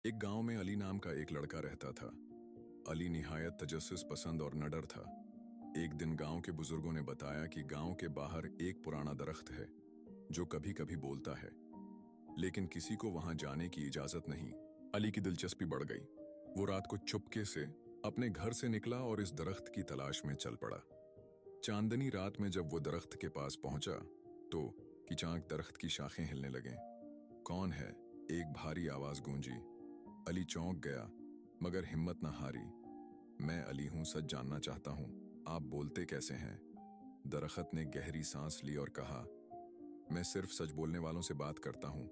एक गांव में अली नाम का एक लड़का रहता था। अली निहायत तजस्सुस पसंद और निडर था। एक दिन गांव के बुजुर्गों ने बताया कि गांव के बाहर एक पुराना दरख्त है जो कभी कभी बोलता है, लेकिन किसी को वहां जाने की इजाजत नहीं। अली की दिलचस्पी बढ़ गई। वो रात को चुपके से अपने घर से निकला और इस दरख्त की तलाश में चल पड़ा। चांदनी रात में जब वो दरख्त के पास पहुंचा तो किचांक दरख्त की शाखें हिलने लगे। कौन है? एक भारी आवाज गूंजी। अली चौंक गया, मगर हिम्मत न हारी। मैं अली हूं, सच जानना चाहता हूं, आप बोलते कैसे हैं? दरख्त ने गहरी सांस ली और कहा, मैं सिर्फ सच बोलने वालों से बात करता हूं।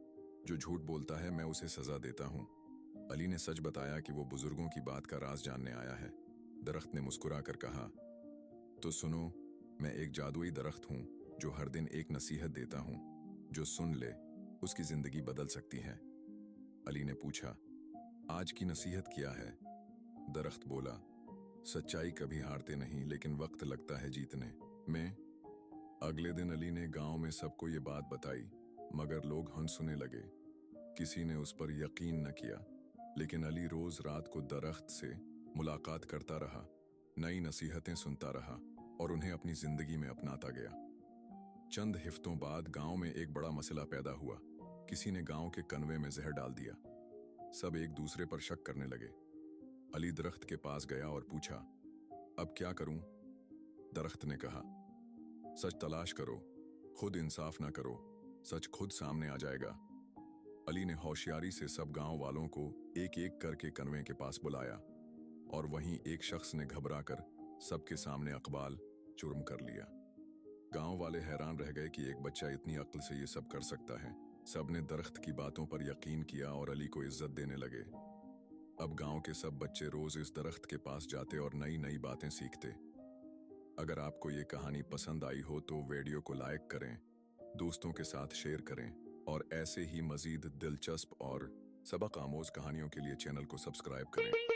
जो झूठ बोलता है मैं उसे सजा देता हूं। अली ने सच बताया कि वो बुजुर्गों की बात का राज जानने आया है। दरख्त ने मुस्कुरा कर कहा, तो सुनो, मैं एक जादुई दरख्त हूं जो हर दिन एक नसीहत देता हूं। जो सुन ले उसकी जिंदगी बदल सकती है। अली ने पूछा, आज की नसीहत क्या है? दरख्त बोला, सच्चाई कभी हारते नहीं, लेकिन वक्त लगता है जीतने में। अगले दिन अली ने गांव में सबको ये बात बताई, मगर लोग हंसने लगे। किसी ने उस पर यकीन न किया, लेकिन अली रोज रात को दरख्त से मुलाकात करता रहा, नई नसीहतें सुनता रहा और उन्हें अपनी जिंदगी में अपनाता गया। चंद हफ्तों बाद गांव में एक बड़ा मसला पैदा हुआ। किसी ने गांव के कनवे में जहर डाल दिया। सब एक दूसरे पर शक करने लगे। अली दरख्त के पास गया और पूछा, अब क्या करूं? दरख्त ने कहा, सच तलाश करो, खुद इंसाफ ना करो, सच खुद सामने आ जाएगा। अली ने होशियारी से सब गांव वालों को एक एक करके कनवे के पास बुलाया और वहीं एक शख्स ने घबराकर सबके सामने अकबाल जुर्म कर लिया। गांव वाले हैरान रह गए कि एक बच्चा इतनी अक्ल से ये सब कर सकता है। सबने दरख्त की बातों पर यकीन किया और अली को इज्जत देने लगे। अब गांव के सब बच्चे रोज इस दरख्त के पास जाते और नई नई बातें सीखते। अगर आपको ये कहानी पसंद आई हो तो वीडियो को लाइक करें, दोस्तों के साथ शेयर करें और ऐसे ही मजीद दिलचस्प और सबक आमोज कहानियों के लिए चैनल को सब्सक्राइब करें।